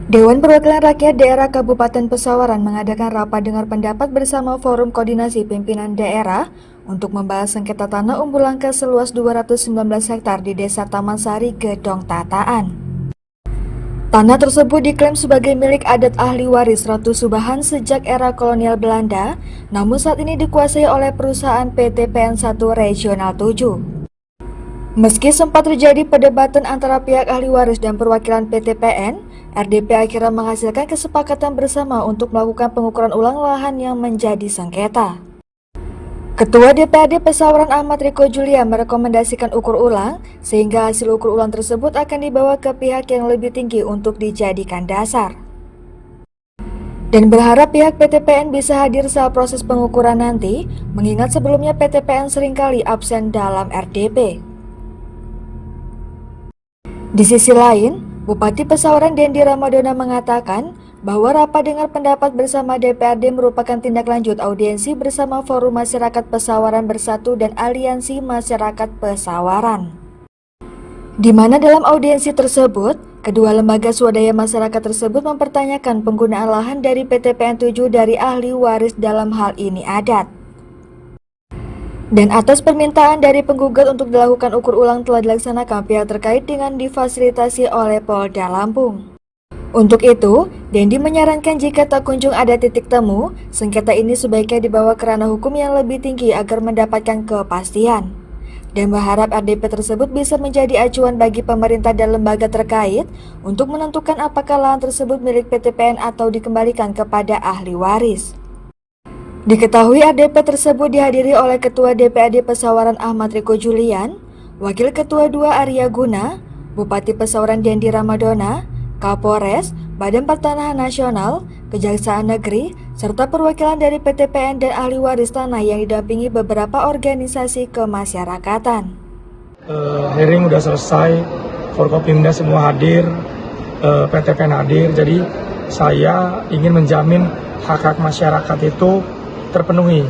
Dewan Perwakilan Rakyat Daerah Kabupaten Pesawaran mengadakan rapat dengar pendapat bersama Forum Koordinasi Pimpinan Daerah untuk membahas sengketa tanah Umbulangka seluas 219 hektar di Desa Taman Sari, Gedong Tataan. Tanah tersebut diklaim sebagai milik adat ahli waris Ratu Subahan sejak era kolonial Belanda, namun saat ini dikuasai oleh perusahaan PT PN1 Regional 7. Meski sempat terjadi perdebatan antara pihak ahli waris dan perwakilan PT PN, RDP akhirnya menghasilkan kesepakatan bersama untuk melakukan pengukuran ulang lahan yang menjadi sengketa. Ketua DPRD Pesawaran Ahmad Riko Julia merekomendasikan ukur ulang, sehingga hasil ukur ulang tersebut akan dibawa ke pihak yang lebih tinggi untuk dijadikan dasar. Dan berharap pihak PT PN bisa hadir saat proses pengukuran nanti, mengingat sebelumnya PT PN seringkali absen dalam RDP. Di sisi lain, Bupati Pesawaran Dendi Ramadona mengatakan bahwa rapat dengar pendapat bersama DPRD merupakan tindak lanjut audiensi bersama Forum Masyarakat Pesawaran Bersatu dan Aliansi Masyarakat Pesawaran. Di mana dalam audiensi tersebut, kedua lembaga swadaya masyarakat tersebut mempertanyakan penggunaan lahan dari PT PN7 dari ahli waris dalam hal ini adat. Dan atas permintaan dari penggugat untuk dilakukan ukur ulang telah dilaksanakan pihak terkait dengan difasilitasi oleh Polda Lampung. Untuk itu, Dendi menyarankan jika tak kunjung ada titik temu, sengketa ini sebaiknya dibawa ke ranah hukum yang lebih tinggi agar mendapatkan kepastian. Dan berharap RDP tersebut bisa menjadi acuan bagi pemerintah dan lembaga terkait untuk menentukan apakah lahan tersebut milik PT PN atau dikembalikan kepada ahli waris. Diketahui RDP tersebut dihadiri oleh Ketua DPRD Pesawaran Ahmad Riko Julian, Wakil Ketua 2 Arya Guna, Bupati Pesawaran Dendi Ramadona, Kapolres, Badan Pertanahan Nasional, Kejaksaan Negeri, serta perwakilan dari PT PN dan ahli waris tanah yang didampingi beberapa organisasi kemasyarakatan. Hearing udah selesai, Forkopimda semua hadir, PT PN hadir, jadi saya ingin menjamin hak-hak masyarakat itu terpenuhi.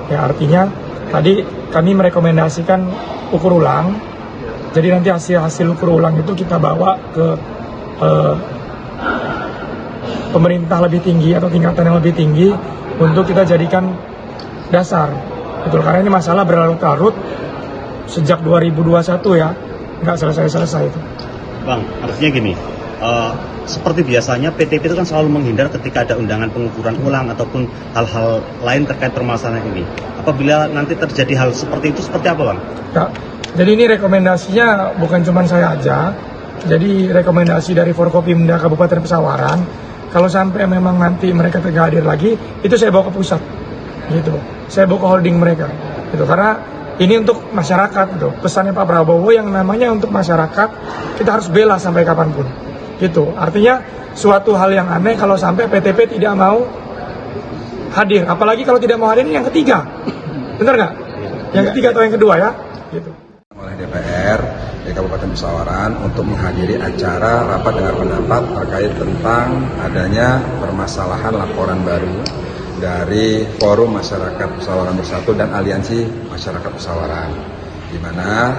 Ya, artinya tadi kami merekomendasikan ukur ulang, jadi nanti hasil ukur ulang itu kita bawa ke pemerintah lebih tinggi atau tingkatan yang lebih tinggi untuk kita jadikan dasar. Betul, karena ini masalah berlarut-larut sejak 2021 ya, nggak selesai-selesai itu. Bang, artinya gini, seperti biasanya PTP itu kan selalu menghindar ketika ada undangan pengukuran ulang ataupun hal-hal lain terkait permasalahan ini. Apabila nanti terjadi hal seperti itu, seperti apa Bang? Ya, jadi ini rekomendasinya bukan cuma saya aja, jadi rekomendasi dari Forkopimda Kabupaten Pesawaran. Kalau sampai memang nanti mereka tidak hadir lagi, itu saya bawa ke pusat, gitu. Saya bawa ke holding mereka, gitu. Karena ini untuk masyarakat, gitu. Pesannya Pak Prabowo yang namanya untuk masyarakat, kita harus bela sampai kapanpun, gitu. Artinya suatu hal yang aneh kalau sampai PTP tidak mau hadir, apalagi kalau tidak mau hadir ini yang ketiga, benar nggak? Yang ketiga atau yang kedua ya, gitu. Oleh DPR di Kabupaten Pesawaran untuk menghadiri acara rapat dengar pendapat terkait tentang adanya permasalahan laporan baru dari Forum Masyarakat Pesawaran Bersatu dan Aliansi Masyarakat Pesawaran, di mana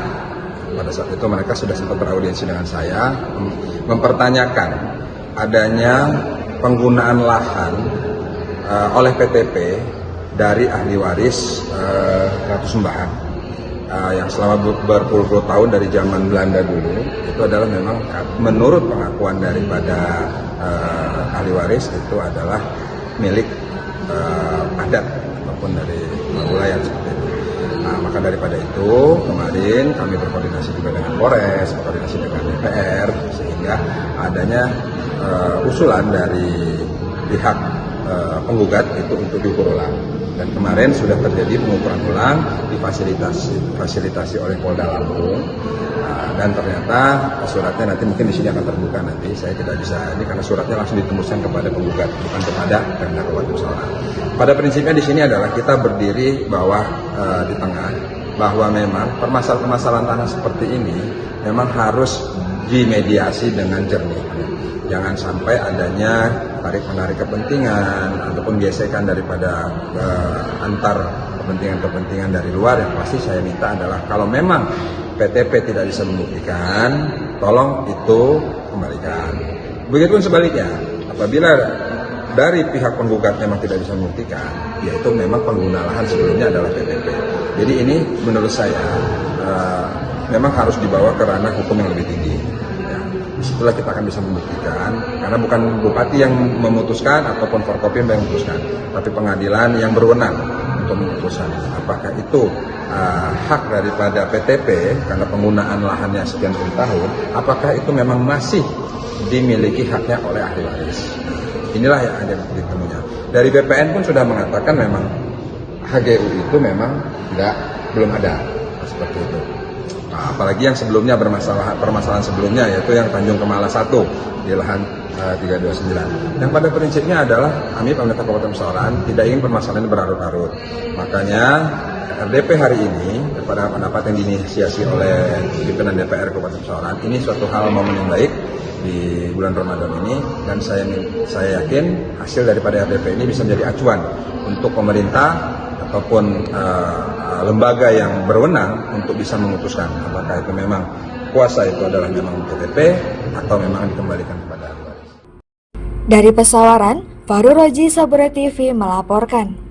pada saat itu mereka sudah sempat beraudiensi dengan saya mempertanyakan adanya penggunaan lahan oleh PTP dari ahli waris Ratu Subahan yang selama berpuluh-puluh tahun dari zaman Belanda dulu. Itu adalah memang menurut pengakuan daripada ahli waris itu adalah milik adat ataupun dari wilayah seperti itu. Nah, maka daripada itu kemarin kami berkoordinasi juga dengan Polres, berkoordinasi dengan DPR, sehingga adanya usulan dari pihak penggugat itu untuk diukur ulang. Dan kemarin sudah terjadi pengukuran ulang difasilitasi oleh Polda Lampung. Dan ternyata suratnya nanti mungkin di sini akan terbuka nanti. Saya tidak bisa ini karena suratnya langsung ditembuskan kepada penggugat, bukan kepada Pemda Kabupaten Pesawaran. Pada prinsipnya di sini adalah kita berdiri bawah di tengah, bahwa memang permasalahan tanah seperti ini memang harus dimediasi dengan jernih. Jangan sampai adanya tarik-menarik kepentingan ataupun gesekan daripada antar kepentingan-kepentingan dari luar. Yang pasti saya minta adalah kalau memang PTP tidak bisa membuktikan, tolong itu kembalikan. Begitupun sebaliknya, apabila dari pihak penggugat memang tidak bisa membuktikan, yaitu memang pengguna lahan sebelumnya adalah PTP. Jadi ini menurut saya memang harus dibawa ke ranah hukum yang lebih tinggi. Ya, disitulah kita akan bisa membuktikan, karena bukan bupati yang memutuskan ataupun Forkopim yang memutuskan, tapi pengadilan yang berwenang untuk memutuskan apakah itu hak daripada PTP karena penggunaan lahannya sekian puluh tahun, apakah itu memang masih dimiliki haknya oleh ahli waris. Inilah yang ada di temunya. Dari BPN pun sudah mengatakan memang HGU itu memang belum ada seperti itu. Nah, apalagi yang sebelumnya permasalahan sebelumnya, yaitu yang Tanjung Kemala 1 di lahan 329. Yang pada prinsipnya adalah kami pemerintah Kabupaten Pesawaran tidak ingin permasalahan ini berlarut-larut. Makanya RDP hari ini daripada pendapat yang diinisiasi oleh pimpinan DPR Kabupaten Pesawaran ini suatu hal momen yang baik di bulan Ramadan ini, dan saya yakin hasil daripada RDP ini bisa menjadi acuan untuk pemerintah ataupun lembaga yang berwenang untuk bisa memutuskan apakah itu memang kuasa itu adalah memang PTP atau memang dikembalikan kepada ahli waris. Dari Pesawaran, Fahru Roji, Sabura TV melaporkan.